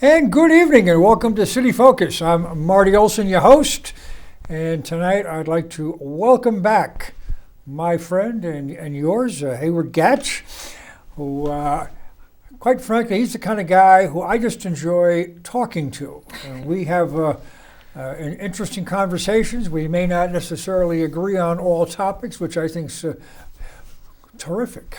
And good evening and welcome to City Focus. I'm Marty Olsen, your host, and tonight I'd like to welcome back my friend and yours, HAYWARD GATCH, who, quite frankly, he's the kind of guy who I just enjoy talking to. We have interesting conversations. We may not necessarily agree on all topics, which I think is terrific.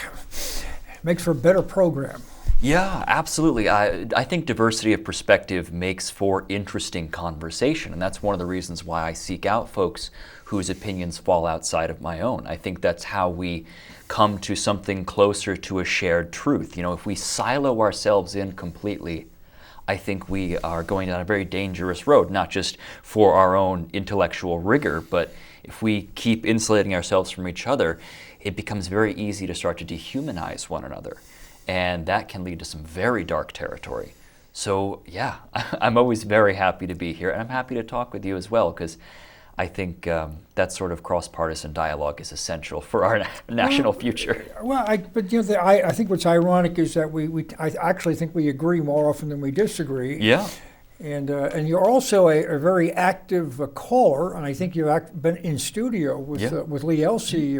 Makes for a better program. Yeah, absolutely. I think diversity of perspective makes for interesting conversation, and that's one of the reasons why I seek out folks whose opinions fall outside of my own. I think that's how we come to something closer to a shared truth. You know, if we silo ourselves in completely, I think we are going down a very dangerous road, not just for our own intellectual rigor, but if we keep insulating ourselves from each other, it becomes very easy to start to dehumanize one another. And that can lead to some very dark territory. So yeah, I'm always very happy to be here, and I'm happy to talk with you as well, because I think that sort of cross-partisan dialogue is essential for our national future. Well, I think what's ironic is that I actually think we agree more often than we disagree. Yeah. And you're also a very active caller, and I think you've been in studio with Lee Elsey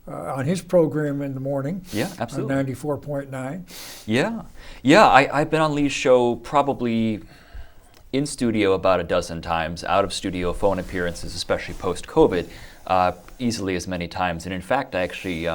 on his program in the morning. Yeah, absolutely. On 94.9. Yeah. I've been on Lee's show probably in studio about a dozen times, out of studio phone appearances, especially post-COVID, easily as many times. And in fact, I actually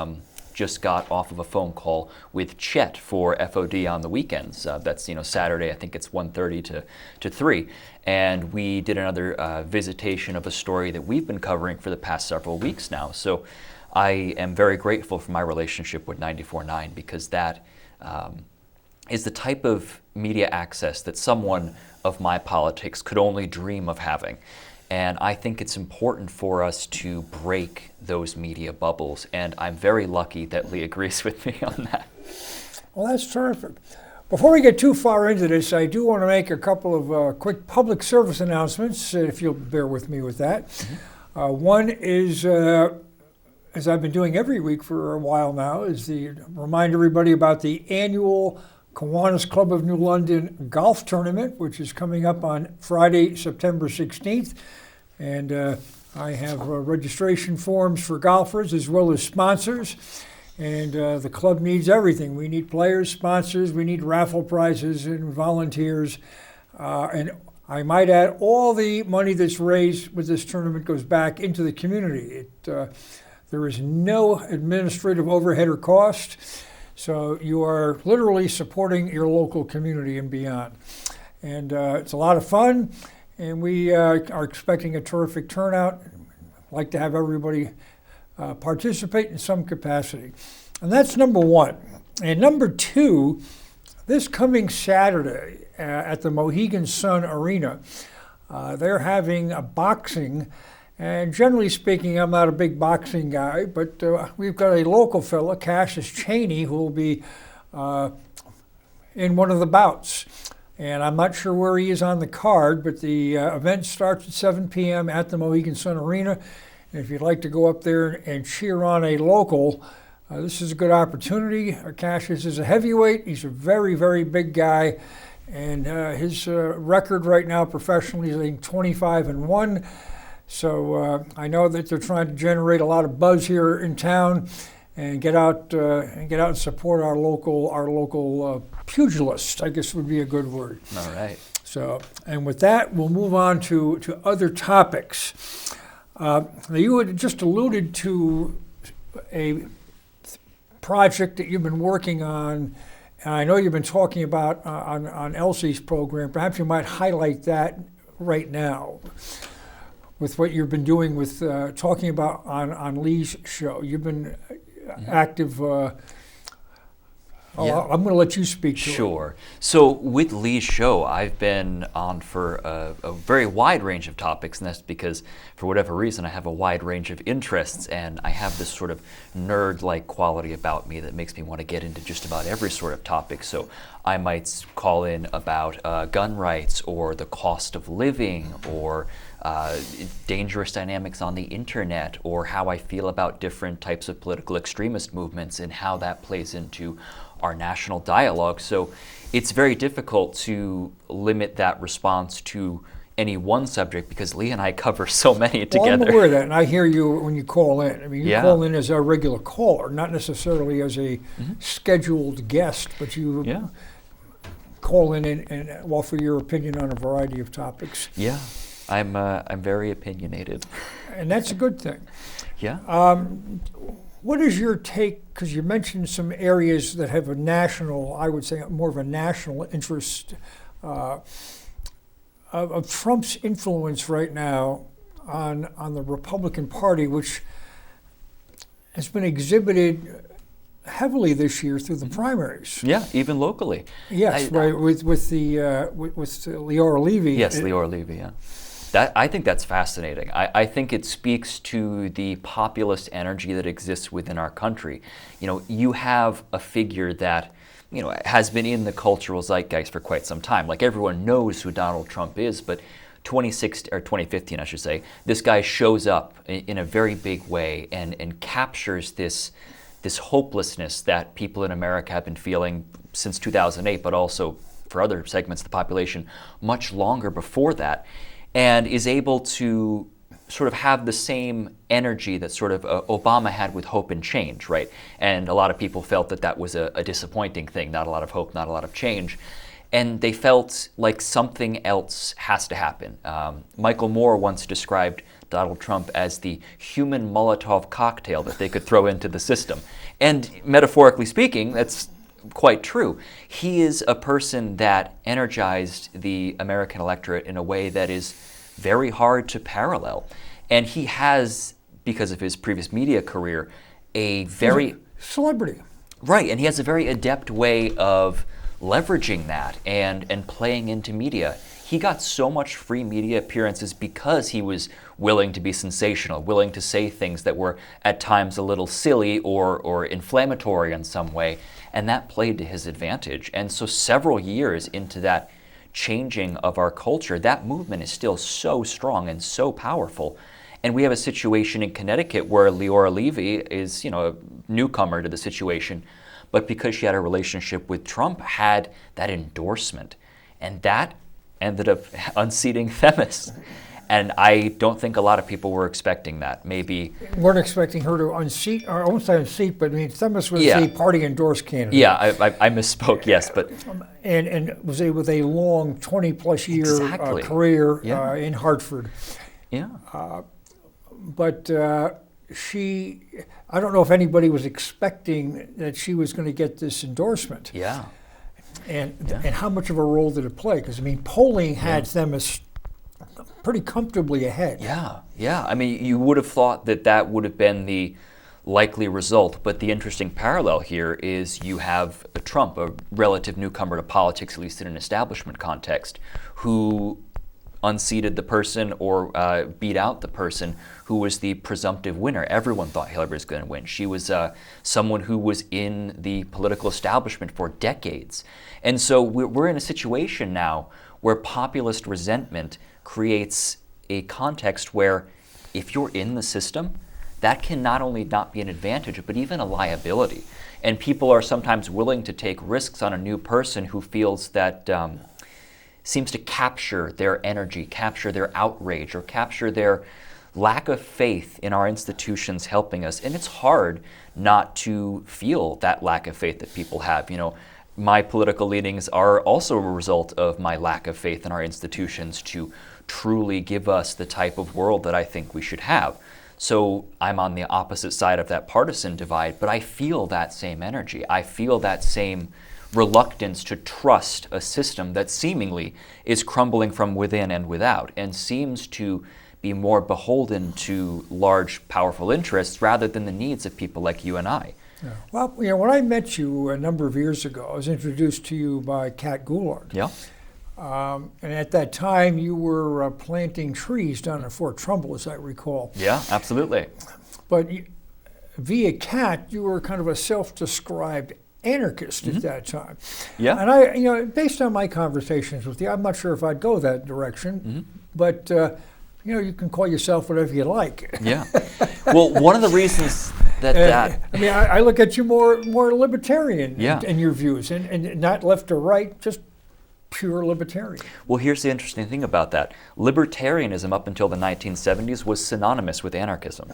just got off of a phone call with Chet for FOD on the weekends. That's Saturday. I think it's 1:30 to 3, and we did another visitation of a story that we've been covering for the past several weeks now. So I am very grateful for my relationship with 94.9, because that is the type of media access that someone of my politics could only dream of having. And I think it's important for us to break those media bubbles, and I'm very lucky that Lee agrees with me on that. Well, that's terrific. Before we get too far into this, I do want to make a couple of quick public service announcements, if you'll bear with me with that. Mm-hmm. One is, as I've been doing every week for a while now, is to remind everybody about the annual Kiwanis Club of New London golf tournament, which is coming up on Friday, September 16th. And I have registration forms for golfers as well as sponsors. And the club needs everything. We need players, sponsors, we need raffle prizes and volunteers. And I might add, all the money that's raised with this tournament goes back into the community. There is no administrative overhead or cost, so you are literally supporting your local community and beyond. And it's a lot of fun, and we are expecting a terrific turnout. I'd like to have everybody participate in some capacity. And that's number one. And number two, this coming Saturday at the Mohegan Sun Arena, they're having a boxing. And generally speaking, I'm not a big boxing guy, but we've got a local fella, Cassius Cheney, who will be in one of the bouts. And I'm not sure where he is on the card, but the event starts at 7 p.m. at the Mohegan Sun Arena. And if you'd like to go up there and cheer on a local, this is a good opportunity. Cassius is a heavyweight. He's a very, very big guy. And his record right now professionally is 25-1. So I know that they're trying to generate a lot of buzz here in town, and get out and support our local pugilist, I guess would be a good word. All right. So, and with that, we'll move on to other topics. You had just alluded to a project that you've been working on, and I know you've been talking about on Elsie's program. Perhaps you might highlight that right now, with what you've been doing with talking about on Lee's show. You've been active I'm going to let you speak to it. Sure. So with Lee's show, I've been on for a very wide range of topics, and that's because, for whatever reason, I have a wide range of interests, and I have this sort of nerd-like quality about me that makes me want to get into just about every sort of topic. So I might call in about gun rights, or the cost of living, or dangerous dynamics on the internet, or how I feel about different types of political extremist movements and how that plays into our national dialogue. So it's very difficult to limit that response to any one subject because Lee and I cover so many together. Well, I'm aware of that, and I hear you when you call in. I mean, you call in as a regular caller, not necessarily as a scheduled guest, but you call in and offer your opinion on a variety of topics. Yeah, I'm very opinionated. And that's a good thing. Yeah. What is your take, because you mentioned some areas that have a national, I would say more of a national interest, of Trump's influence right now on the Republican Party, which has been exhibited heavily this year through the primaries. Yeah, even locally. Yes, right, with Leora Levy. Yes, Leora Levy, yeah. I think that's fascinating. I think it speaks to the populist energy that exists within our country. You know, you have a figure that, you know, has been in the cultural zeitgeist for quite some time. Like, everyone knows who Donald Trump is, but 2015, I should say, this guy shows up in a very big way and captures this hopelessness that people in America have been feeling since 2008, but also for other segments of the population much longer before that, and is able to sort of have the same energy that sort of Obama had with hope and change, right? And a lot of people felt that that was a disappointing thing, not a lot of hope, not a lot of change. And they felt like something else has to happen. Michael Moore once described Donald Trump as the human Molotov cocktail that they could throw into the system. And metaphorically speaking, that's quite true. He is a person that energized the American electorate in a way that is very hard to parallel. And he has, because of his previous media career, a very... celebrity. Right, and he has a very adept way of leveraging that and playing into media. He got so much free media appearances because he was willing to be sensational, willing to say things that were at times a little silly or inflammatory in some way, and that played to his advantage. And so several years into that changing of our culture, that movement is still so strong and so powerful. And we have a situation in Connecticut where Leora Levy is, you know, a newcomer to the situation, but because she had a relationship with Trump, had that endorsement. And that ended up unseating Themis. And I don't think a lot of people were expecting that. Maybe weren't expecting her to unseat, or I won't say unseat, but I mean, Themis was a party-endorsed candidate. Yeah, I misspoke. Yes, but and was with a long 20-plus year career in Hartford. Yeah, but she, I don't know if anybody was expecting that she was going to get this endorsement. Yeah, and how much of a role did it play? Because I mean, polling had Themis pretty comfortably ahead. Yeah. I mean, you would have thought that that would have been the likely result, but the interesting parallel here is you have Trump, a relative newcomer to politics, at least in an establishment context, who unseated the person or beat out the person who was the presumptive winner. Everyone thought Hillary was going to win. She was someone who was in the political establishment for decades. And so we're in a situation now where populist resentment creates a context where if you're in the system, that can not only not be an advantage, but even a liability. And people are sometimes willing to take risks on a new person who feels that seems to capture their energy, capture their outrage, or capture their lack of faith in our institutions helping us. And it's hard not to feel that lack of faith that people have. You know, my political leanings are also a result of my lack of faith in our institutions to truly give us the type of world that I think we should have. So I'm on the opposite side of that partisan divide, but I feel that same energy. I feel that same reluctance to trust a system that seemingly is crumbling from within and without, and seems to be more beholden to large, powerful interests rather than the needs of people like you and I. Yeah. Well, when I met you a number of years ago, I was introduced to you by Kat Goulart. Yeah. And at that time, you were planting trees down in Fort Trumbull, as I recall. Yeah, absolutely. But via Kat, you were kind of a self-described anarchist at that time. Yeah. And I, based on my conversations with you, I'm not sure if I'd go that direction, but you can call yourself whatever you like. Yeah. Well, one of the reasons that I mean, I look at you more libertarian Yeah. in your views, and not left or right, just pure libertarian. Well, here's the interesting thing about that. Libertarianism up until the 1970s was synonymous with anarchism.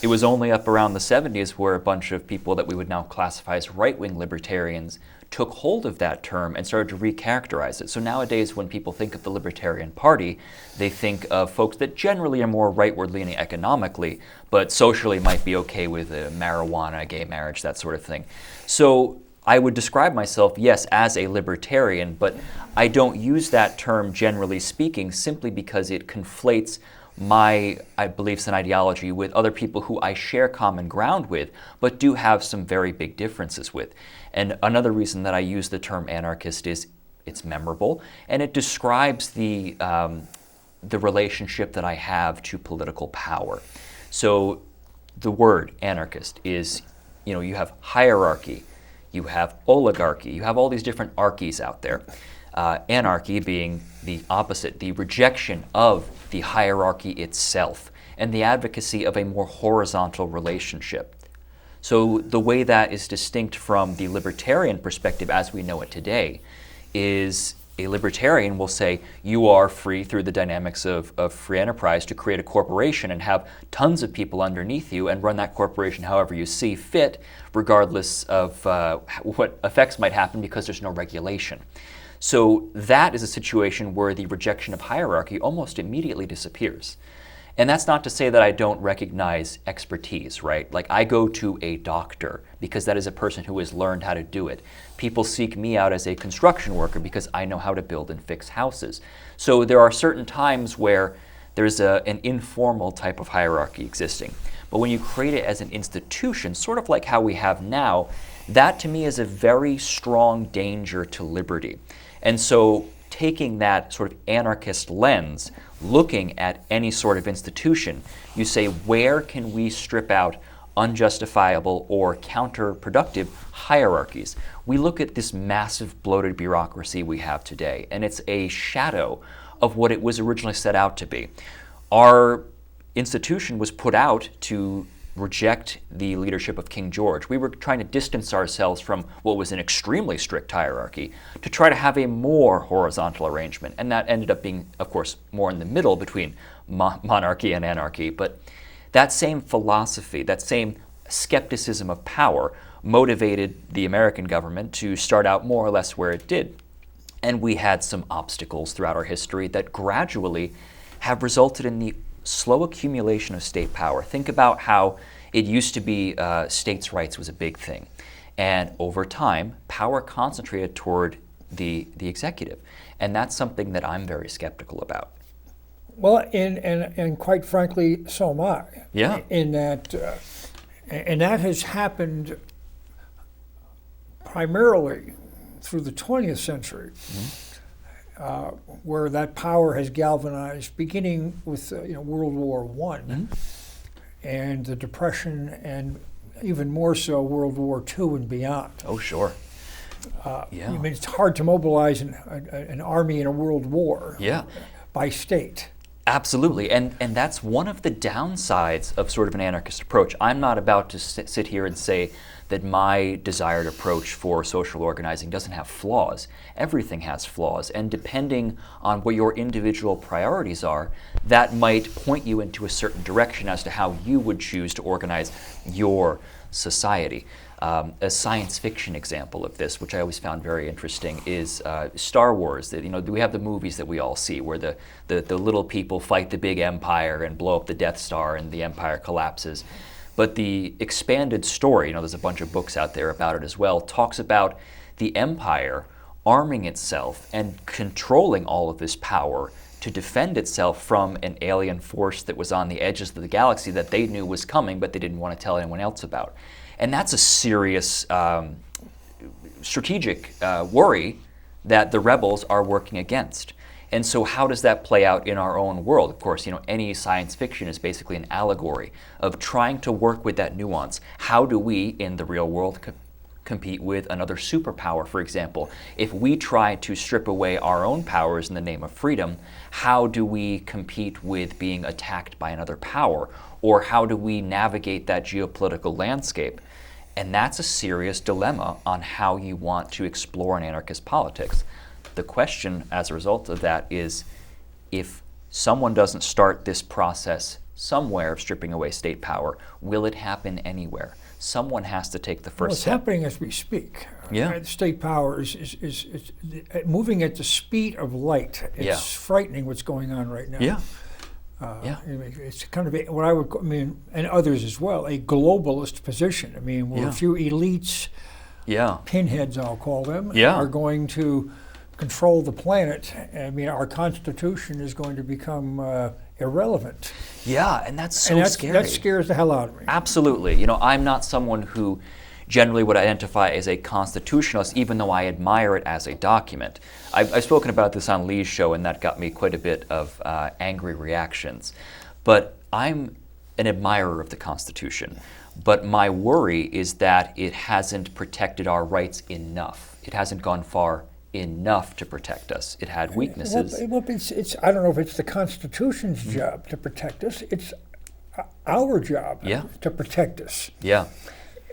It was only up around the 70s where a bunch of people that we would now classify as right-wing libertarians took hold of that term and started to recharacterize it. So nowadays when people think of the Libertarian Party, they think of folks that generally are more rightward-leaning economically, but socially might be okay with marijuana, gay marriage, that sort of thing. So I would describe myself, yes, as a libertarian, but I don't use that term generally speaking simply because it conflates my beliefs and ideology with other people who I share common ground with, but do have some very big differences with. And another reason that I use the term anarchist is it's memorable, and it describes the relationship that I have to political power. So the word anarchist is, you have hierarchy, you have oligarchy, you have all these different archies out there. Anarchy being the opposite, the rejection of the hierarchy itself and the advocacy of a more horizontal relationship. So the way that is distinct from the libertarian perspective as we know it today is a libertarian will say you are free through the dynamics of free enterprise to create a corporation and have tons of people underneath you and run that corporation however you see fit, regardless of what effects might happen because there's no regulation. So that is a situation where the rejection of hierarchy almost immediately disappears. And that's not to say that I don't recognize expertise, right? Like I go to a doctor because that is a person who has learned how to do it. People seek me out as a construction worker because I know how to build and fix houses. So there are certain times where there's an informal type of hierarchy existing. But when you create it as an institution, sort of like how we have now, that to me is a very strong danger to liberty. And so taking that sort of anarchist lens, looking at any sort of institution, you say, where can we strip out unjustifiable or counterproductive hierarchies? We look at this massive bloated bureaucracy we have today, and it's a shadow of what it was originally set out to be. Our institution was put out to reject the leadership of King George. We were trying to distance ourselves from what was an extremely strict hierarchy to try to have a more horizontal arrangement. And that ended up being, of course, more in the middle between monarchy and anarchy. But that same philosophy, that same skepticism of power motivated the American government to start out more or less where it did. And we had some obstacles throughout our history that gradually have resulted in the slow accumulation of state power. Think about how it used to be states' rights was a big thing. And over time, power concentrated toward the executive. And that's something that I'm very skeptical about. Well, and quite frankly, so am I. Yeah. In that, and that has happened primarily through the 20th century. Where that power has galvanized, beginning with World War I and the Depression, and even more so World War II and beyond. Oh, sure. I mean, it's hard to mobilize an army in a world war by state. Absolutely, and that's one of the downsides of sort of an anarchist approach. I'm not about to sit here and say that my desired approach for social organizing doesn't have flaws. Everything has flaws, and depending on what your individual priorities are, that might point you into a certain direction as to how you would choose to organize your society. A science fiction example of this, which I always found very interesting, is Star Wars. We have the movies that we all see where the little people fight the big empire and blow up the Death Star and the empire collapses. But the expanded story, there's a bunch of books out there about it as well, talks about the empire arming itself and controlling all of this power to defend itself from an alien force that was on the edges of the galaxy that they knew was coming, but they didn't want to tell anyone else about. And that's a serious strategic worry that the rebels are working against. And so how does that play out in our own world? Of course, any science fiction is basically an allegory of trying to work with that nuance. How do we, in the real world, compete with another superpower, for example? If we try to strip away our own powers in the name of freedom, how do we compete with being attacked by another power? Or how do we navigate that geopolitical landscape? And that's a serious dilemma on how you want to explore an anarchist politics. The question as a result of that is, if someone doesn't start this process somewhere of stripping away state power, will it happen anywhere? Someone has to take the first step. It's happening as we speak. Yeah. State power is moving at the speed of light. It's frightening what's going on right now. Yeah. It's kind of what I would, and others as well, a globalist position. Where a few elites, pinheads I'll call them, are going to control the planet. Our Constitution is going to become irrelevant. Yeah, and that's so scary. That scares the hell out of me. Absolutely. I'm not someone who generally would identify as a constitutionalist, even though I admire it as a document. I've spoken about this on Lee's show, and that got me quite a bit of angry reactions. But I'm an admirer of the Constitution. But my worry is that it hasn't protected our rights enough. It hasn't gone far enough to protect us. It had weaknesses. It's I don't know if it's the Constitution's job to protect us. It's our job to protect us. Yeah.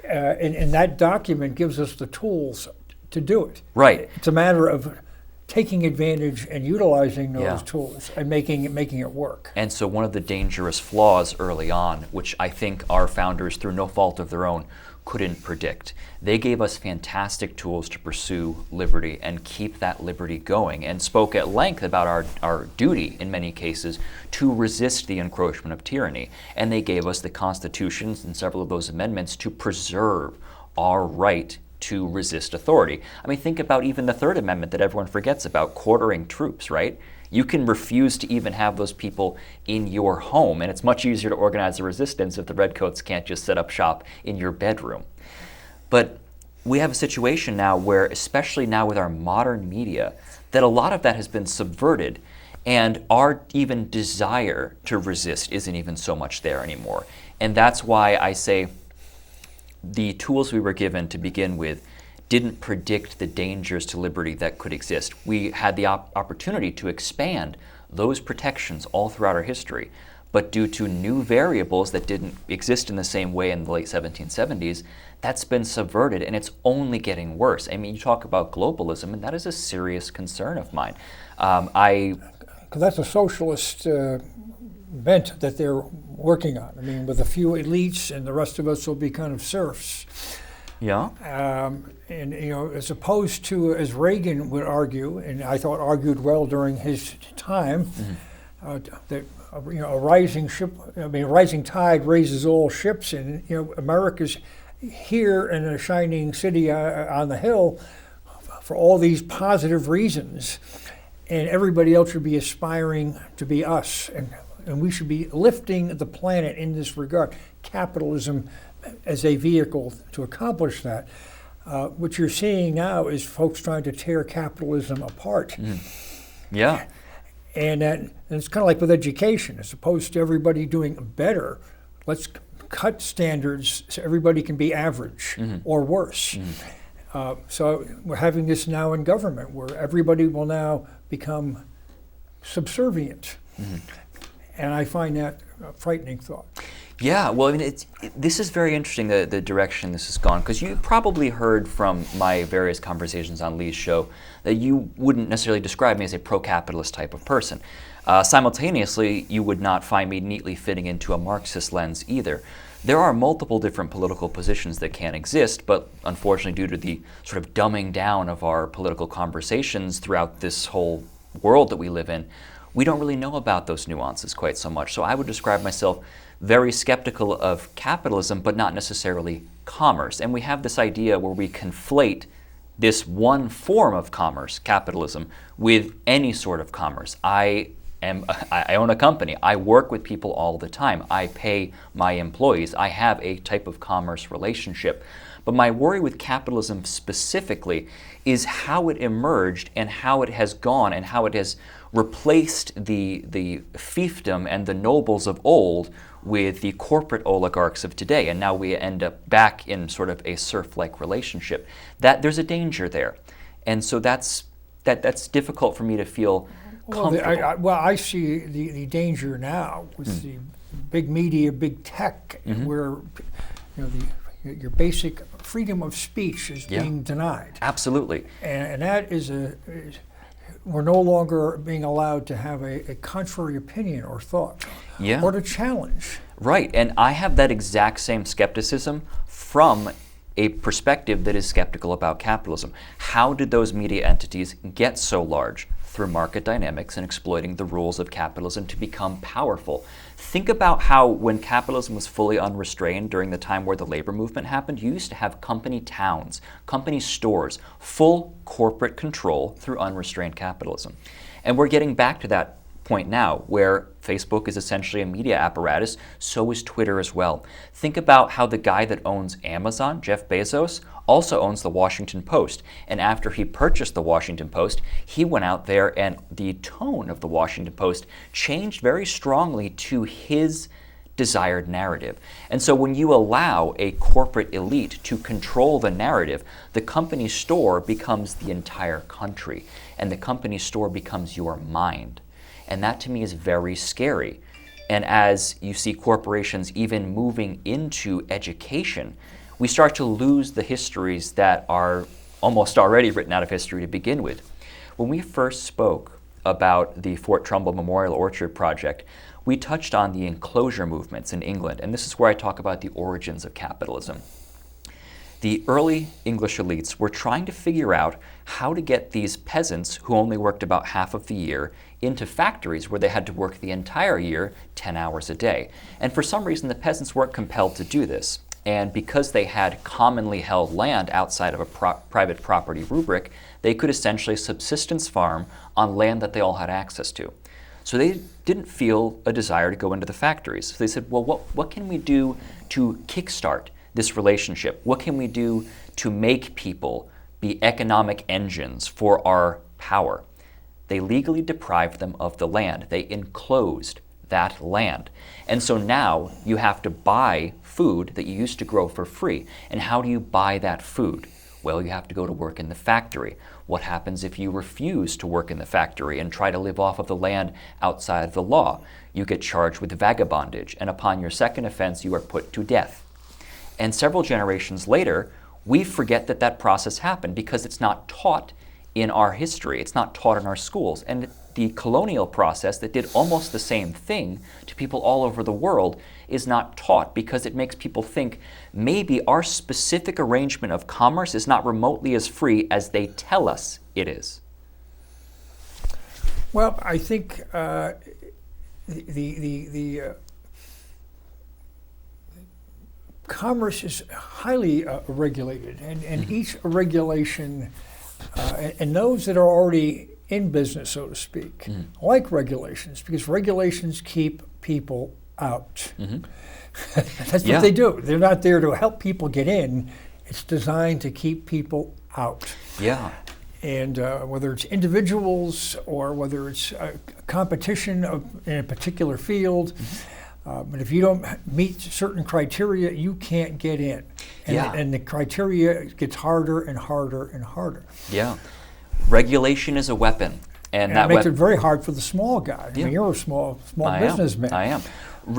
And that document gives us the tools to do it. Right. It's a matter of taking advantage and utilizing those tools and making it work. And so one of the dangerous flaws early on, which I think our founders, through no fault of their own, couldn't predict. They gave us fantastic tools to pursue liberty and keep that liberty going, and spoke at length about our duty, in many cases, to resist the encroachment of tyranny. And they gave us the constitutions and several of those amendments to preserve our right to resist authority. Think about even the Third Amendment that everyone forgets about, quartering troops, right? You can refuse to even have those people in your home, and it's much easier to organize a resistance if the redcoats can't just set up shop in your bedroom. But we have a situation now where, especially now with our modern media, that a lot of that has been subverted, and our even desire to resist isn't even so much there anymore. And that's why I say the tools we were given to begin with didn't predict the dangers to liberty that could exist. We had the opportunity to expand those protections all throughout our history, but due to new variables that didn't exist in the same way in the late 1770s, that's been subverted, and it's only getting worse. You talk about globalism, and that is a serious concern of mine. Because that's a socialist bent that they're working on. With a few elites, and the rest of us will be kind of serfs. Yeah. And as opposed to, as Reagan would argue, and I thought argued well during his time, that a rising tide raises all ships, and America's here in a shining city on the hill for all these positive reasons, and everybody else should be aspiring to be us, and we should be lifting the planet in this regard. Capitalism as a vehicle to accomplish that. What you're seeing now is folks trying to tear capitalism apart. Yeah. And it's kind of like with education. As opposed to everybody doing better, let's cut standards so everybody can be average or worse. So we're having this now in government, where everybody will now become subservient. And I find that a frightening thought. Yeah, well, this is very interesting, the direction this has gone, because you probably heard from my various conversations on Lee's show that you wouldn't necessarily describe me as a pro-capitalist type of person. Simultaneously, you would not find me neatly fitting into a Marxist lens either. There are multiple different political positions that can exist, but unfortunately, due to the sort of dumbing down of our political conversations throughout this whole world that we live in, we don't really know about those nuances quite so much. So I would describe myself very skeptical of capitalism, but not necessarily commerce. And we have this idea where we conflate this one form of commerce, capitalism, with any sort of commerce. I I own a company. I work with people all the time. I pay my employees. I have a type of commerce relationship. But my worry with capitalism specifically is how it emerged and how it has gone and how it has replaced the fiefdom and the nobles of old with the corporate oligarchs of today. And now we end up back in sort of a serf-like relationship. That there's a danger there. And so that's difficult for me to feel comfortable. Well, I see the danger now with the big media, big tech, where your basic freedom of speech is being denied. Absolutely. And that we're no longer being allowed to have a contrary opinion or thought or to challenge. Right, and I have that exact same skepticism from a perspective that is skeptical about capitalism. How did those media entities get so large? Through market dynamics and exploiting the rules of capitalism to become powerful. Think about how when capitalism was fully unrestrained during the time where the labor movement happened, you used to have company towns, company stores, full corporate control through unrestrained capitalism. And we're getting back to that point now where Facebook is essentially a media apparatus, so is Twitter as well. Think about how the guy that owns Amazon, Jeff Bezos, also owns the Washington Post. And after he purchased the Washington Post, he went out there and the tone of the Washington Post changed very strongly to his desired narrative. And so when you allow a corporate elite to control the narrative, the company store becomes the entire country, and the company store becomes your mind. And that to me is very scary. And as you see corporations even moving into education, we start to lose the histories that are almost already written out of history to begin with. When we first spoke about the Fort Trumbull Memorial Orchard Project, we touched on the enclosure movements in England, and this is where I talk about the origins of capitalism. The early English elites were trying to figure out how to get these peasants who only worked about half of the year into factories where they had to work the entire year 10 hours a day. And for some reason, the peasants weren't compelled to do this. And because they had commonly held land outside of a private property rubric, they could essentially subsistence farm on land that they all had access to. So they didn't feel a desire to go into the factories. So they said, well, what can we do to kickstart this relationship? What can we do to make people be economic engines for our power? They legally deprived them of the land. They enclosed that land. And so now you have to buy food that you used to grow for free. And how do you buy that food? Well, you have to go to work in the factory. What happens if you refuse to work in the factory and try to live off of the land outside of the law? You get charged with vagabondage, and upon your second offense, you are put to death. And several generations later, we forget that that process happened because it's not taught in our history. It's not taught in our schools. And the colonial process that did almost the same thing to people all over the world is not taught because it makes people think maybe our specific arrangement of commerce is not remotely as free as they tell us it is. Well, I think commerce is highly regulated, and each regulation, and those that are already in business, so to speak, like regulations, because regulations keep people out. That's what they do. They're not there to help people get in. It's designed to keep people out. Yeah. And whether it's individuals or whether it's a competition in a particular field, but if you don't meet certain criteria, you can't get in. And the criteria gets harder and harder and harder. Yeah. Regulation is a weapon. And that makes it very hard for the small guy. I mean, you're a small businessman. I am.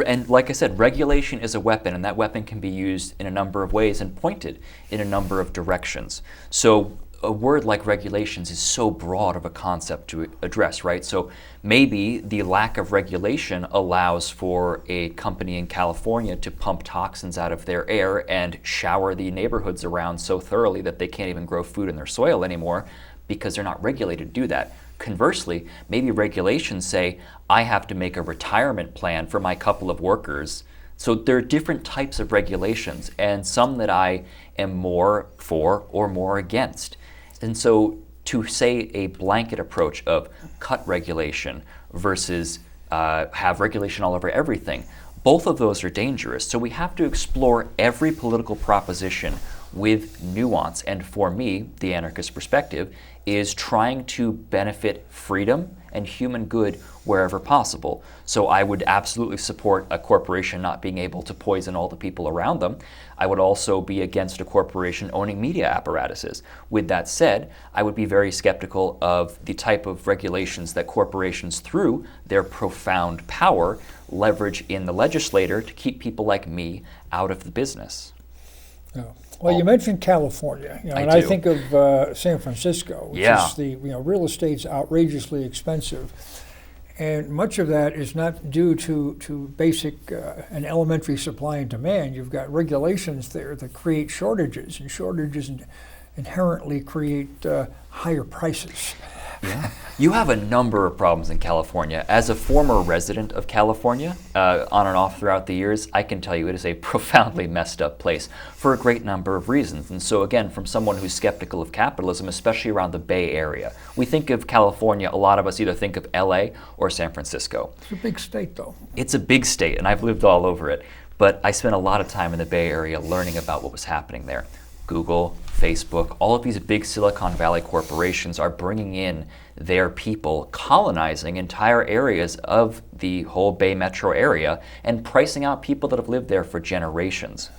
And like I said, regulation is a weapon, and that weapon can be used in a number of ways and pointed in a number of directions. So a word like regulations is so broad of a concept to address, right? So maybe the lack of regulation allows for a company in California to pump toxins out of their air and shower the neighborhoods around so thoroughly that they can't even grow food in their soil anymore because they're not regulated to do that. Conversely, maybe regulations say, I have to make a retirement plan for my couple of workers. So there are different types of regulations, and some that I am more for or more against. And so to say a blanket approach of cut regulation versus have regulation all over everything, both of those are dangerous. So we have to explore every political proposition with nuance. And for me, the anarchist perspective is trying to benefit freedom and human good wherever possible. So I would absolutely support a corporation not being able to poison all the people around them. I would also be against a corporation owning media apparatuses. With that said, I would be very skeptical of the type of regulations that corporations, through their profound power, leverage in the legislature to keep people like me out of the business. Yeah. Well, you mentioned California, and I think of San Francisco, which is the real estate's outrageously expensive, and much of that is not due to basic and elementary supply and demand. You've got regulations there that create shortages, and shortages inherently create higher prices. Yeah. You have a number of problems in California. As a former resident of California, on and off throughout the years, I can tell you it is a profoundly messed up place for a great number of reasons. And so again, from someone who's skeptical of capitalism, especially around the Bay Area, we think of California, a lot of us either think of LA or San Francisco. It's a big state though. It's a big state, and I've lived all over it. But I spent a lot of time in the Bay Area learning about what was happening there. Google, Facebook, all of these big Silicon Valley corporations are bringing in their people, colonizing entire areas of the whole Bay Metro area and pricing out people that have lived there for generations.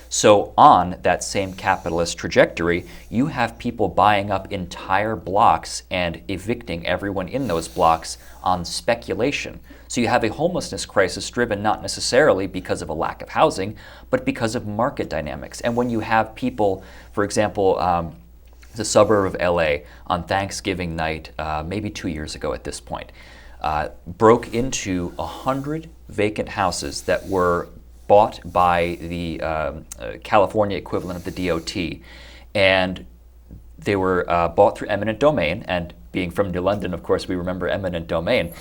So on that same capitalist trajectory, you have people buying up entire blocks and evicting everyone in those blocks on speculation. So you have a homelessness crisis driven not necessarily because of a lack of housing, but because of market dynamics. And when you have people, for example, the suburb of LA on Thanksgiving night, maybe 2 years ago at this point, broke into 100 vacant houses that were bought by the California equivalent of the DOT. And they were bought through eminent domain, and being from New London, of course, we remember eminent domain.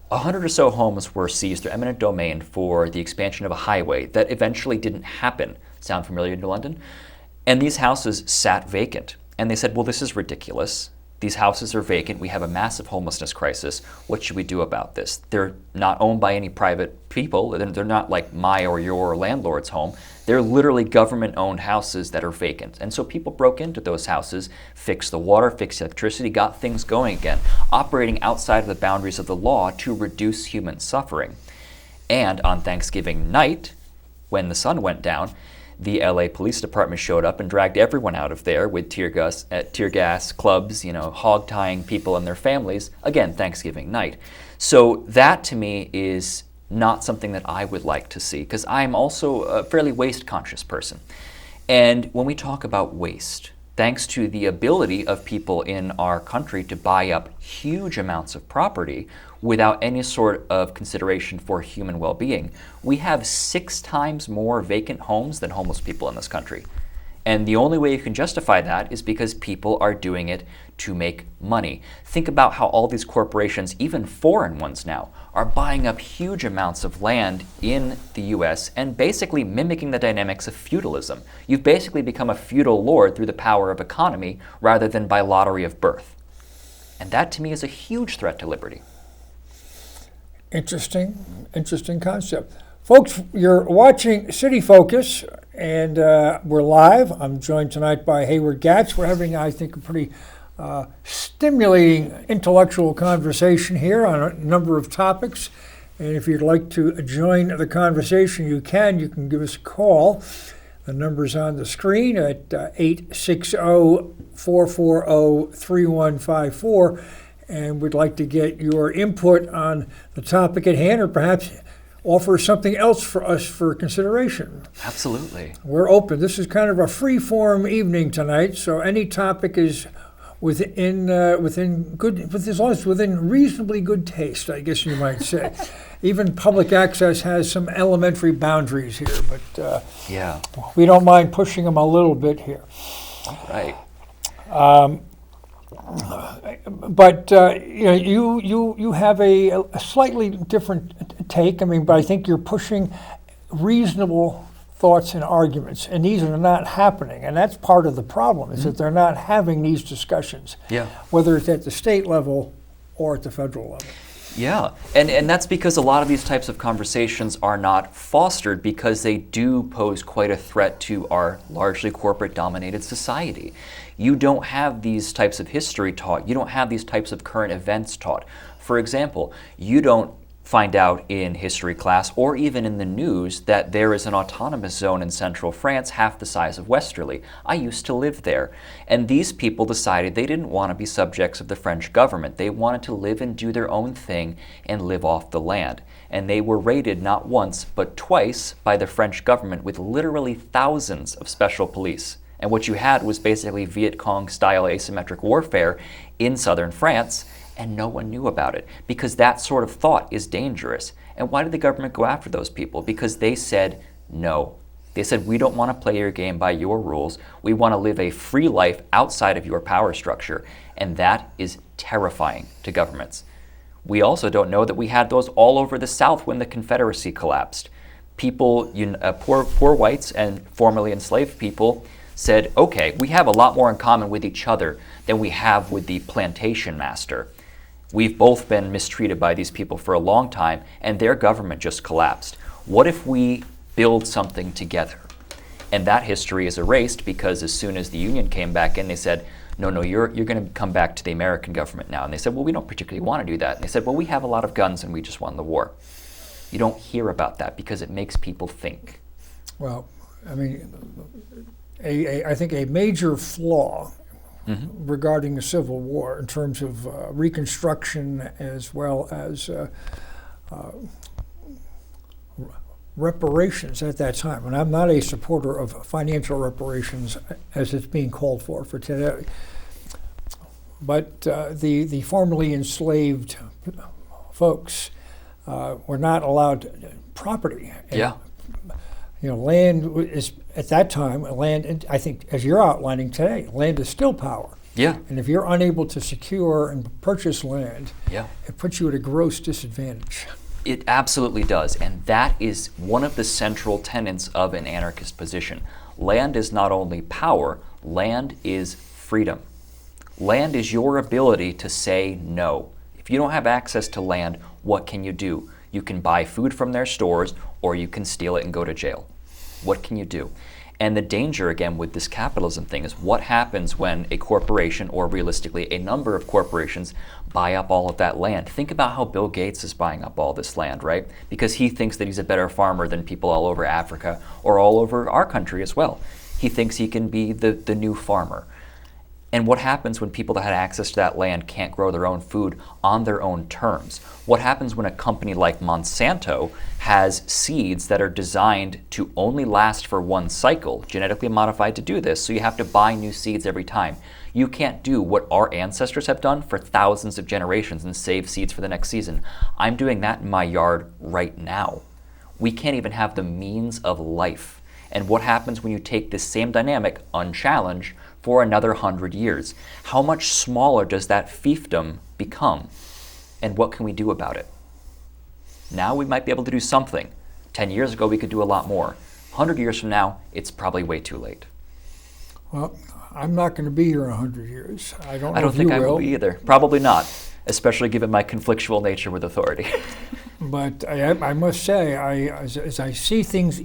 100 or so homes were seized through eminent domain for the expansion of a highway that eventually didn't happen. Sound familiar in New London? And these houses sat vacant. And they said, well, this is ridiculous. These houses are vacant. We have a massive homelessness crisis. What should we do about this? They're not owned by any private people. They're not like my or your landlord's home. They're literally government-owned houses that are vacant. And so people broke into those houses, fixed the water, fixed the electricity, got things going again, operating outside of the boundaries of the law to reduce human suffering. And on Thanksgiving night, when the sun went down, the LA Police Department showed up and dragged everyone out of there with tear gas, clubs, hog tying people and their families, again, Thanksgiving night. So that to me is not something that I would like to see, because I'm also a fairly waste-conscious person. And when we talk about waste, thanks to the ability of people in our country to buy up huge amounts of property without any sort of consideration for human well-being, we have 6 times more vacant homes than homeless people in this country. And the only way you can justify that is because people are doing it to make money. Think about how all these corporations, even foreign ones now, are buying up huge amounts of land in the US and basically mimicking the dynamics of feudalism. You've basically become a feudal lord through the power of economy rather than by lottery of birth. And that to me is a huge threat to liberty. Interesting concept. Folks, you're watching City Focus, and we're live. I'm joined tonight by Hayward Gatch. We're having, I think, a pretty stimulating intellectual conversation here on a number of topics. And if you'd like to join the conversation, you can. You can give us a call. The number's on the screen at 860-440-3154. And we'd like to get your input on the topic at hand, or perhaps offer something else for us for consideration. Absolutely. We're open. This is kind of a free-form evening tonight, so any topic is within good, as long as it's within reasonably good taste, I guess you might say. Even public access has some elementary boundaries here, but yeah, we don't mind pushing them a little bit here. Right. But you have a slightly different take. I mean, but I think you're pushing reasonable thoughts and arguments, and these are not happening. And that's part of the problem, is that they're not having these discussions, whether it's at the state level or at the federal level. Yeah, and that's because a lot of these types of conversations are not fostered because they do pose quite a threat to our largely corporate-dominated society. You don't have these types of history taught. You don't have these types of current events taught. For example, you don't find out in history class or even in the news that there is an autonomous zone in central France half the size of Westerly. I used to live there. And these people decided they didn't want to be subjects of the French government. They wanted to live and do their own thing and live off the land. And they were raided not once, but twice by the French government with literally thousands of special police. And what you had was basically Viet Cong-style asymmetric warfare in southern France, and no one knew about it because that sort of thought is dangerous. And why did the government go after those people? Because they said no. They said, we don't want to play your game by your rules. We want to live a free life outside of your power structure. And that is terrifying to governments. We also don't know that we had those all over the South when the Confederacy collapsed. People, poor whites and formerly enslaved people said, okay, we have a lot more in common with each other than we have with the plantation master. We've both been mistreated by these people for a long time, and their government just collapsed. What if we build something together? And that history is erased because as soon as the Union came back in, they said, no, you're going to come back to the American government now. And they said, well, we don't particularly want to do that. And they said, well, we have a lot of guns and we just won the war. You don't hear about that because it makes people think. Well, I mean, I think a major flaw regarding the Civil War in terms of Reconstruction as well as reparations at that time. And I'm not a supporter of financial reparations as it's being called for today. But the formerly enslaved folks were not allowed property. And, land is, at that time, land, I think, as you're outlining today, land is still power. Yeah. And if you're unable to secure and purchase land, it puts you at a gross disadvantage. It absolutely does. And that is one of the central tenets of an anarchist position. Land is not only power, land is freedom. Land is your ability to say no. If you don't have access to land, what can you do? You can buy food from their stores, or you can steal it and go to jail. What can you do? And the danger, again, with this capitalism thing is what happens when a corporation, or realistically a number of corporations, buy up all of that land. Think about how Bill Gates is buying up all this land, right? Because he thinks that he's a better farmer than people all over Africa or all over our country as well. He thinks he can be the new farmer. And what happens when people that had access to that land can't grow their own food on their own terms? What happens when a company like Monsanto has seeds that are designed to only last for one cycle, genetically modified to do this, so you have to buy new seeds every time? You can't do what our ancestors have done for thousands of generations and save seeds for the next season. I'm doing that in my yard right now. We can't even have the means of life. And what happens when you take this same dynamic, unchallenged, for another 100 years? How much smaller does that fiefdom become? And what can we do about it? Now we might be able to do something. 10 years ago we could do a lot more. 100 years from now, it's probably way too late. Well, I'm not going to be here in 100 years. I don't think I will be either. Probably not, especially given my conflictual nature with authority. But I must say, as I see things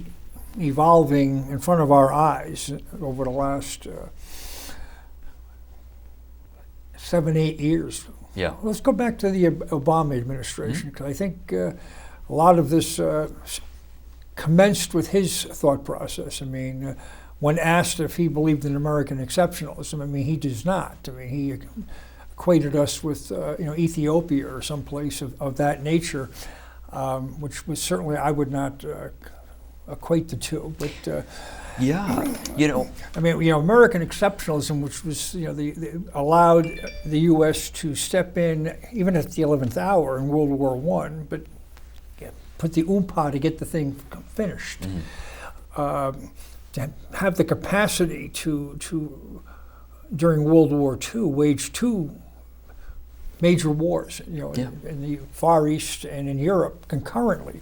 evolving in front of our eyes over the last 7-8 years. Yeah. Let's go back to the Obama administration, because I think a lot of this commenced with his thought process. I mean, when asked if he believed in American exceptionalism, I mean, he does not. I mean, he equated us with Ethiopia or someplace of that nature, which was certainly, I would not equate the two, but I mean, American exceptionalism, which was allowed the U.S. to step in even at the 11th hour in World War I, but put the oompa to get the thing finished. To have the capacity to during World War II wage 2 major wars, in the Far East and in Europe concurrently.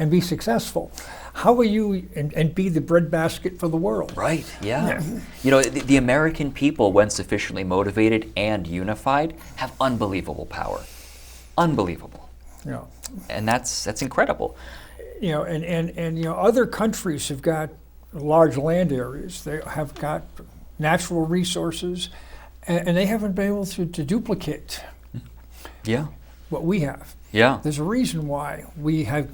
and be successful. How will you and be the breadbasket for the world? Right, yeah. You know, the American people, when sufficiently motivated and unified, have unbelievable power. Unbelievable. Yeah. And that's incredible. You know, and you know, other countries have got large land areas. They have got natural resources, and they haven't been able to duplicate Yeah. what we have. Yeah. There's a reason why we have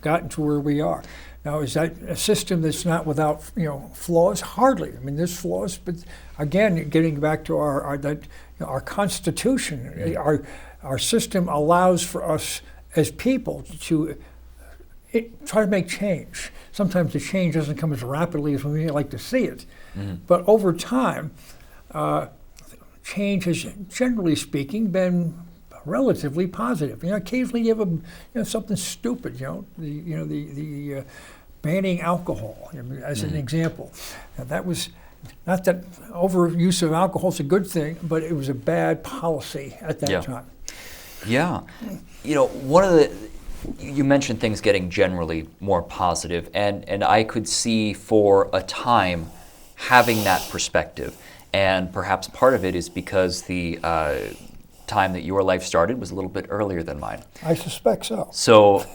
gotten to where we are. Now, is that a system that's not without, you know, flaws? Hardly. I mean, there's flaws, but again, getting back to our Constitution, our system allows for us as people to try to make change. Sometimes the change doesn't come as rapidly as we like to see it, but over time, change has, generally speaking, been relatively positive. You know, occasionally you have something stupid. You know, the banning alcohol, as an example. Now, that was not that overuse of alcohol is a good thing, but it was a bad policy at that time. Yeah. You know, you mentioned things getting generally more positive, and I could see for a time having that perspective. And perhaps part of it is because the time that your life started was a little bit earlier than mine. I suspect so. So,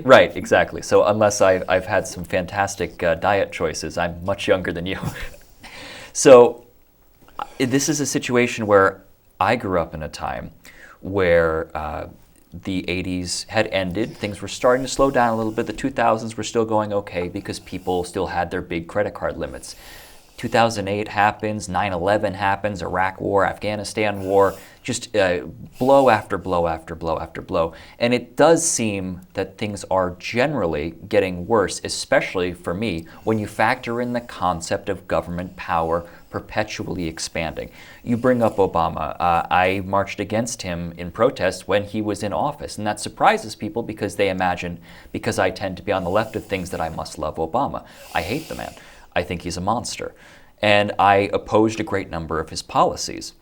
right, exactly. So unless I've had some fantastic diet choices, I'm much younger than you. So this is a situation where I grew up in a time where the 80s had ended. Things were starting to slow down a little bit. The 2000s were still going okay because people still had their big credit card limits. 2008 happens, 9/11 happens, Iraq War, Afghanistan War, just blow after blow after blow after blow. And it does seem that things are generally getting worse, especially for me, when you factor in the concept of government power perpetually expanding. You bring up Obama. I marched against him in protest when he was in office, and that surprises people because they imagine, because I tend to be on the left of things, that I must love Obama. I hate the man. I think he's a monster. And I opposed a great number of his policies.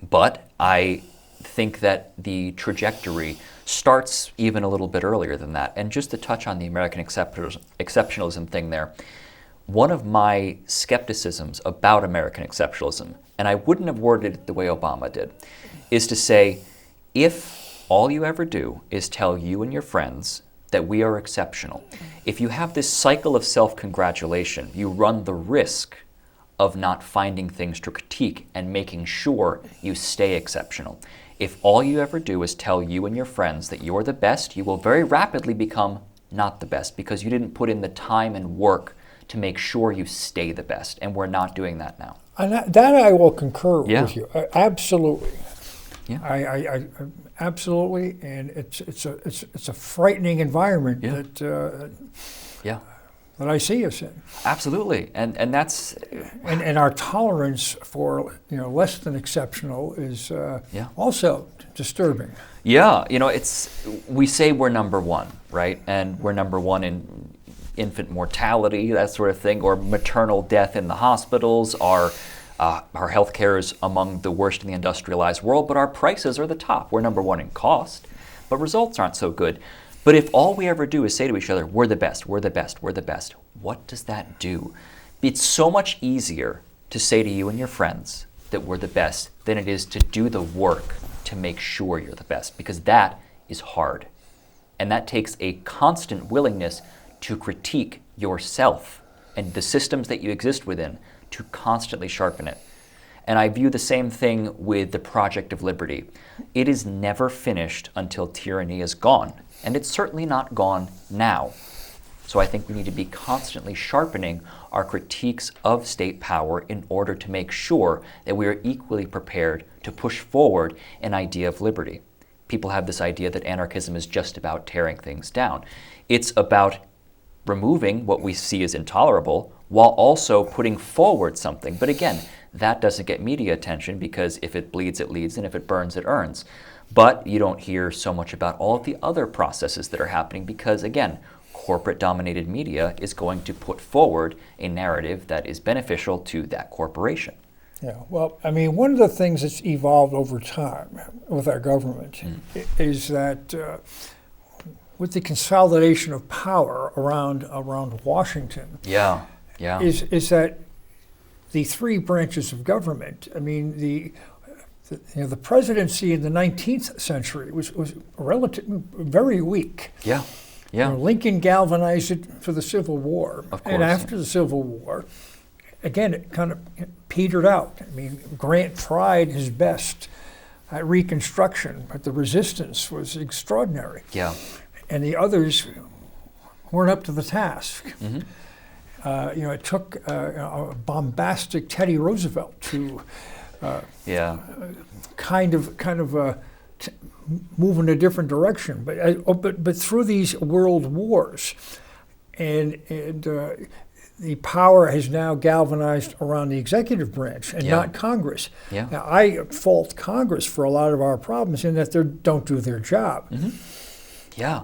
But I think that the trajectory starts even a little bit earlier than that. And just to touch on the American exceptionalism thing there, one of my skepticisms about American exceptionalism, and I wouldn't have worded it the way Obama did, is to say, if all you ever do is tell you and your friends that we are exceptional, if you have this cycle of self-congratulation, you run the risk of not finding things to critique and making sure you stay exceptional. If all you ever do is tell you and your friends that you're the best, you will very rapidly become not the best because you didn't put in the time and work to make sure you stay the best, and we're not doing that now. And that I will concur with you. Absolutely. Yeah. I absolutely, and it's a frightening environment that I see us in. Absolutely, and that's and our tolerance for less than exceptional is also disturbing. Yeah, we say we're number one, right? And we're number one in infant mortality, that sort of thing, or maternal death in the hospitals. Our healthcare is among the worst in the industrialized world, but our prices are the top. We're number one in cost, but results aren't so good. But if all we ever do is say to each other, we're the best, we're the best, we're the best, what does that do? It's so much easier to say to you and your friends that we're the best than it is to do the work to make sure you're the best, because that is hard. And that takes a constant willingness to critique yourself and the systems that you exist within, to constantly sharpen it. And I view the same thing with the Project of Liberty. It is never finished until tyranny is gone, and it's certainly not gone now. So I think we need to be constantly sharpening our critiques of state power in order to make sure that we are equally prepared to push forward an idea of liberty. People have this idea that anarchism is just about tearing things down. It's about removing what we see as intolerable while also putting forward something. But again, that doesn't get media attention because if it bleeds, it leads, and if it burns, it earns. But you don't hear so much about all of the other processes that are happening because, again, corporate-dominated media is going to put forward a narrative that is beneficial to that corporation. Yeah, well, I mean, one of the things that's evolved over time with our government is that with the consolidation of power around Washington, Yeah. is that the three branches of government. I mean, the presidency in the 19th century was very weak. Yeah. Lincoln galvanized it for the Civil War, Of course, and after the Civil War, again, it kind of petered out. I mean, Grant tried his best at Reconstruction, but the resistance was extraordinary. Yeah. And the others weren't up to the task. Mm-hmm. It took a bombastic Teddy Roosevelt to kind of move in a different direction. But through these world wars, and the power has now galvanized around the executive branch and not Congress. Yeah. Now, I fault Congress for a lot of our problems in that they don't do their job. Mm-hmm. Yeah.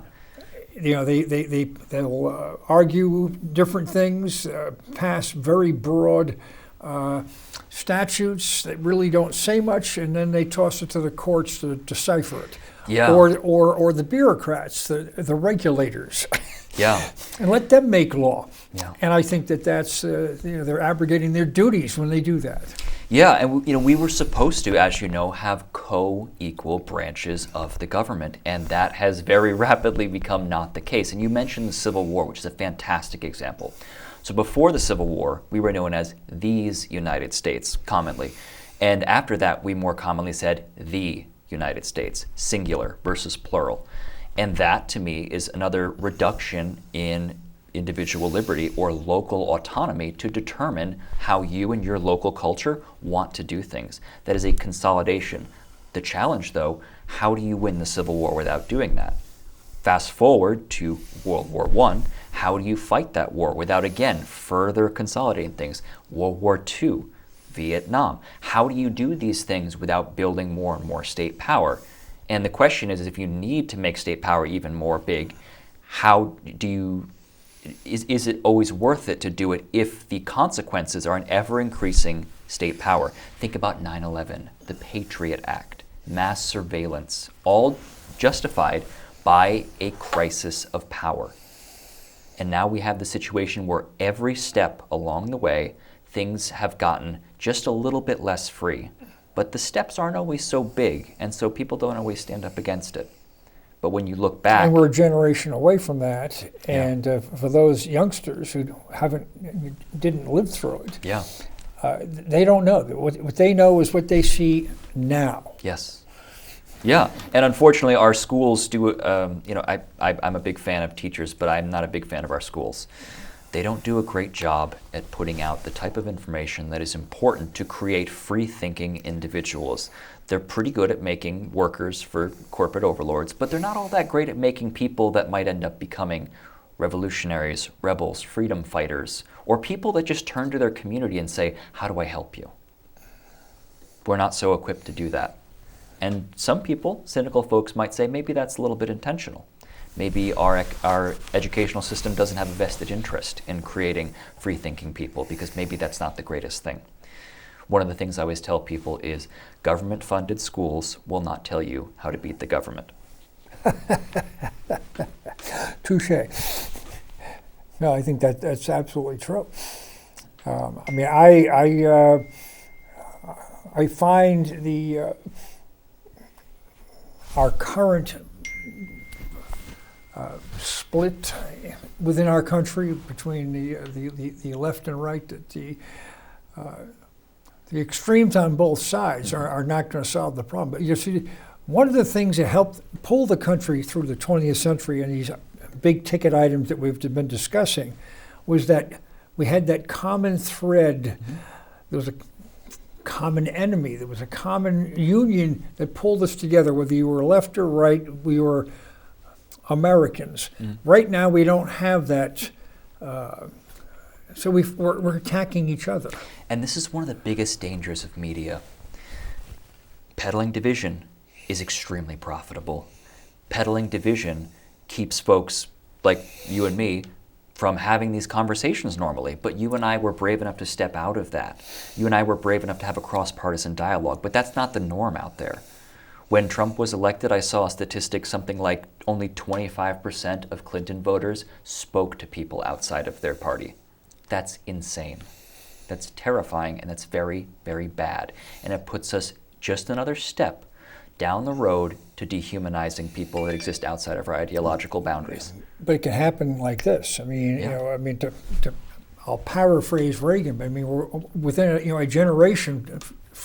They'll argue different things, pass very broad statutes that really don't say much, and then they toss it to the courts to decipher it. Yeah. Or the bureaucrats, the regulators. Yeah. And let them make law. Yeah. And I think that's they're abrogating their duties when they do that. Yeah, and we were supposed to, as you know, have co-equal branches of the government, and that has very rapidly become not the case. And you mentioned the Civil War, which is a fantastic example. So before the Civil War, we were known as these United States, commonly. And after that, we more commonly said the United States, singular versus plural. And that, to me, is another reduction in individual liberty or local autonomy to determine how you and your local culture want to do things. That is a consolidation. The challenge, though, how do you win the Civil War without doing that? Fast forward to World War I, how do you fight that war without, again, further consolidating things? World War II, Vietnam. How do you do these things without building more and more state power? And the question is, if you need to make state power even more big, how do you, is it always worth it to do it if the consequences are an ever-increasing state power? Think about 9/11, the Patriot Act, mass surveillance, all justified by a crisis of power. And now we have the situation where every step along the way, things have gotten just a little bit less free. But the steps aren't always so big, and so people don't always stand up against it. But when you look back... And we're a generation away from that, and for those youngsters who didn't live through it, they don't know. What they know is what they see now. Yes. Yeah, and unfortunately our schools do, I'm a big fan of teachers, but I'm not a big fan of our schools. They don't do a great job at putting out the type of information that is important to create free-thinking individuals. They're pretty good at making workers for corporate overlords, but they're not all that great at making people that might end up becoming revolutionaries, rebels, freedom fighters, or people that just turn to their community and say, how do I help you? We're not so equipped to do that. And some people, cynical folks, might say maybe that's a little bit intentional. Maybe our educational system doesn't have a vested interest in creating free-thinking people because maybe that's not the greatest thing. One of the things I always tell people is government-funded schools will not tell you how to beat the government. Touché. No, I think that's absolutely true. I find our current split within our country between the left and right, that the extremes on both sides are not going to solve the problem. But you see, one of the things that helped pull the country through the 20th century and these big ticket items that we've been discussing was that we had that common thread. Mm-hmm. There was a common enemy. There was a common union that pulled us together, whether you were left or right. We were Americans. Mm. Right now, we don't have that, so we're attacking each other. And this is one of the biggest dangers of media. Peddling division is extremely profitable. Peddling division keeps folks like you and me from having these conversations normally, but you and I were brave enough to step out of that. You and I were brave enough to have a cross-partisan dialogue, but that's not the norm out there. When Trump was elected, I saw a statistic something like only 25% of Clinton voters spoke to people outside of their party. That's insane. That's terrifying, and that's very, very bad. And it puts us just another step down the road to dehumanizing people that exist outside of our ideological boundaries. But it can happen like this. I mean, I'll paraphrase Reagan, but I mean, we're within a generation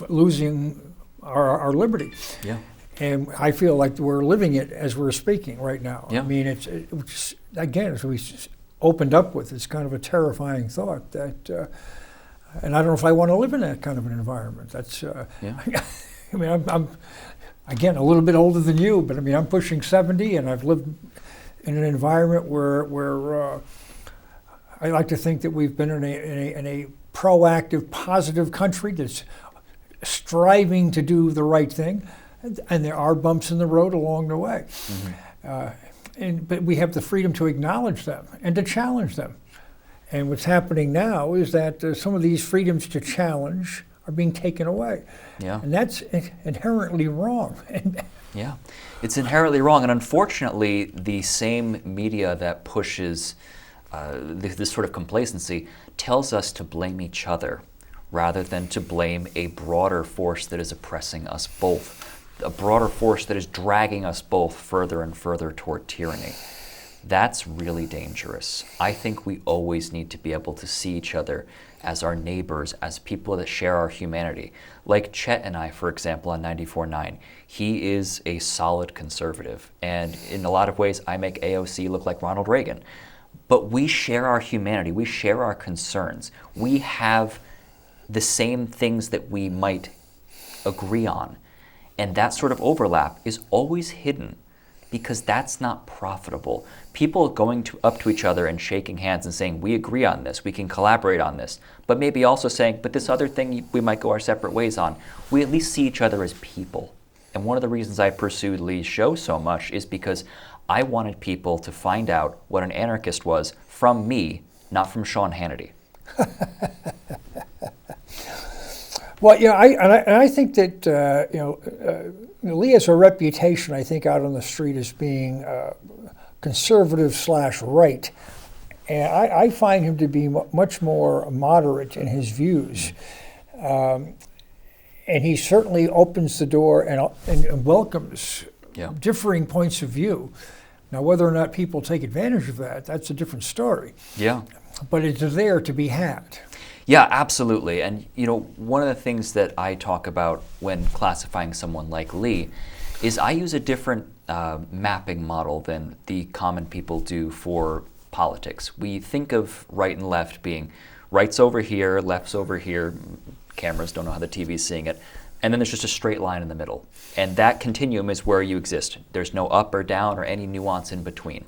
losing our liberty. Yeah. And I feel like we're living it as we're speaking right now. Yeah. I mean, it's again, as we opened up with, it's kind of a terrifying thought that, and I don't know if I want to live in that kind of an environment. That's, I mean, I'm again a little bit older than you, but I mean, I'm pushing 70, and I've lived in an environment where I like to think that we've been in a proactive, positive country that's striving to do the right thing, and there are bumps in the road along the way. Mm-hmm. But we have the freedom to acknowledge them and to challenge them. And what's happening now is that some of these freedoms to challenge are being taken away. Yeah. And that's inherently wrong. Yeah, it's inherently wrong. And unfortunately, the same media that pushes this sort of complacency tells us to blame each other rather than to blame a broader force that is oppressing us both, a broader force that is dragging us both further and further toward tyranny. That's really dangerous. I think we always need to be able to see each other as our neighbors, as people that share our humanity. Like Chet and I, for example, on 94.9. He is a solid conservative, and in a lot of ways, I make AOC look like Ronald Reagan. But we share our humanity, we share our concerns. We have the same things that we might agree on. And that sort of overlap is always hidden because that's not profitable. People going up to each other and shaking hands and saying, we agree on this, we can collaborate on this, but maybe also saying, but this other thing we might go our separate ways on. We at least see each other as people. And one of the reasons I pursued Lee's show so much is because I wanted people to find out what an anarchist was from me, not from Sean Hannity. Well, yeah, I think that Lee has a reputation, I think, out on the street as being conservative/right, and I find him to be much more moderate in his views, and he certainly opens the door and welcomes differing points of view. Now, whether or not people take advantage of that, that's a different story. Yeah. But it's there to be had. Yeah, absolutely. And one of the things that I talk about when classifying someone like Lee is I use a different mapping model than the common people do for politics. We think of right and left being right's over here, left's over here. Cameras don't know how the TV's seeing it. And then there's just a straight line in the middle. And that continuum is where you exist. There's no up or down or any nuance in between.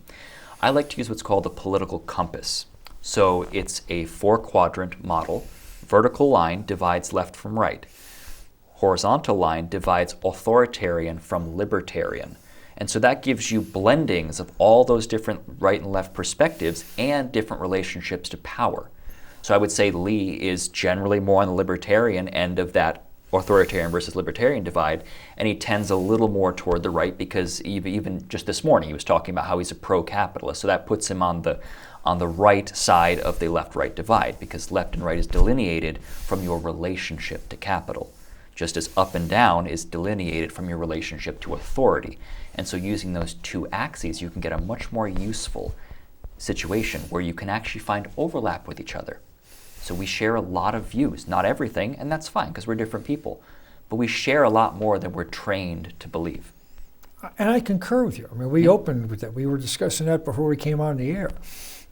I like to use what's called a political compass. So it's a 4-quadrant model. Vertical line divides left from right. Horizontal line divides authoritarian from libertarian. And so that gives you blendings of all those different right and left perspectives and different relationships to power. So I would say Lee is generally more on the libertarian end of that authoritarian versus libertarian divide, and he tends a little more toward the right because even just this morning he was talking about how he's a pro-capitalist. So that puts him on the right side of the left-right divide because left and right is delineated from your relationship to capital, just as up and down is delineated from your relationship to authority. And so using those two axes, you can get a much more useful situation where you can actually find overlap with each other. So we share a lot of views, not everything, and that's fine because we're different people, but we share a lot more than we're trained to believe. And I concur with you. I mean, we opened with that. We were discussing that before we came on the air.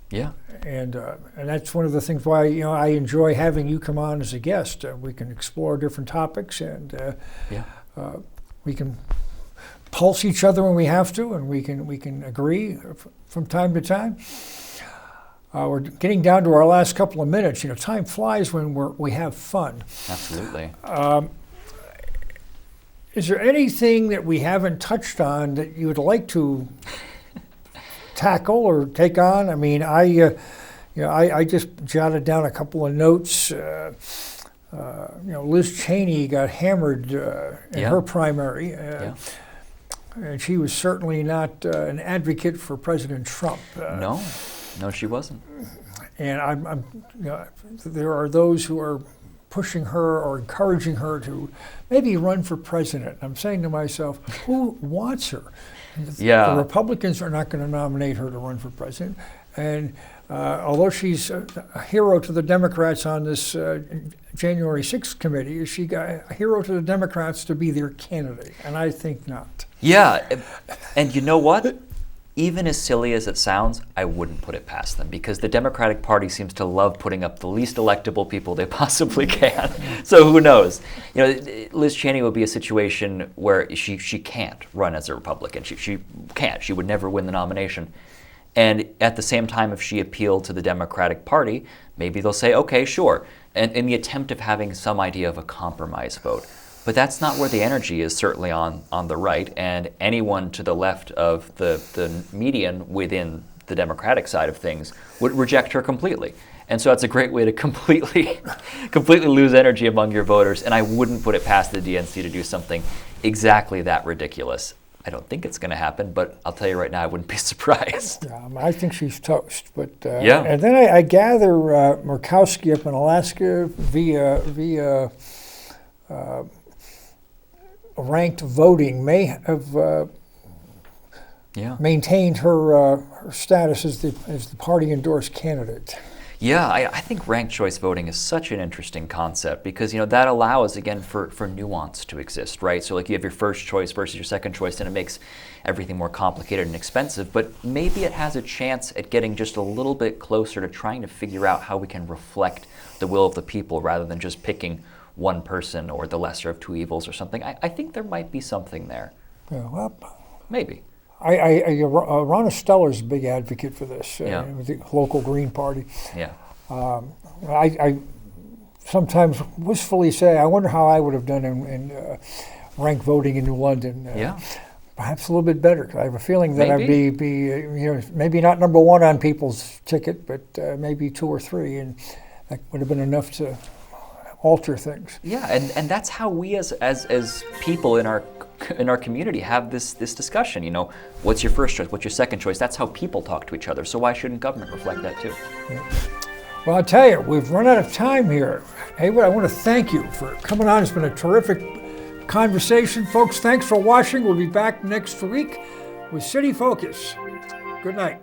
Yeah. And that's one of the things why I enjoy having you come on as a guest. We can explore different topics, and we can pulse each other when we have to, and we can agree from time to time. We're getting down to our last couple of minutes. Time flies when we have fun. Absolutely. Is there anything that we haven't touched on that you would like to tackle or take on? I mean, I just jotted down a couple of notes. Liz Cheney got hammered in her primary. And she was certainly not an advocate for President Trump. No, she wasn't. And there are those who are pushing her or encouraging her to maybe run for president. I'm saying to myself, who wants her? The Republicans are not going to nominate her to run for president. And although she's a hero to the Democrats on this January 6th committee, is she a hero to the Democrats to be their candidate? And I think not. Yeah, and you know what? Even as silly as it sounds, I wouldn't put it past them, because the Democratic Party seems to love putting up the least electable people they possibly can. So who knows? Liz Cheney would be a situation where she can't run as a Republican. She can't. She would never win the nomination. And at the same time, if she appealed to the Democratic Party, maybe they'll say, okay, sure, and in the attempt of having some idea of a compromise vote. But that's not where the energy is, certainly on the right, and anyone to the left of the median within the Democratic side of things would reject her completely. And so that's a great way to completely lose energy among your voters, and I wouldn't put it past the DNC to do something exactly that ridiculous. I don't think it's going to happen, but I'll tell you right now, I wouldn't be surprised. I think she's toast. But and then I gather Murkowski up in Alaska via ranked voting may have maintained her status as the party-endorsed candidate. Yeah, I think ranked choice voting is such an interesting concept, because that allows, again, for nuance to exist, right? So like you have your first choice versus your second choice, and it makes everything more complicated and expensive, but maybe it has a chance at getting just a little bit closer to trying to figure out how we can reflect the will of the people rather than just picking one person or the lesser of two evils or something. I think there might be something there. Yeah, well, maybe. Ron Steller's a big advocate for this, with the local Green Party. Yeah. I sometimes wistfully say, I wonder how I would have done in ranked voting in New London. Perhaps a little bit better, because I have a feeling that maybe. I'd be maybe not number one on people's ticket, but maybe 2 or 3, and that would have been enough to alter things. Yeah, and that's how we as people in our community have this discussion. What's your first choice? What's your second choice? That's how people talk to each other. So why shouldn't government reflect that too? Yeah. Well, I'll tell you, we've run out of time here. Hayward, I want to thank you for coming on. It's been a terrific conversation. Folks, thanks for watching. We'll be back next week with City Focus. Good night.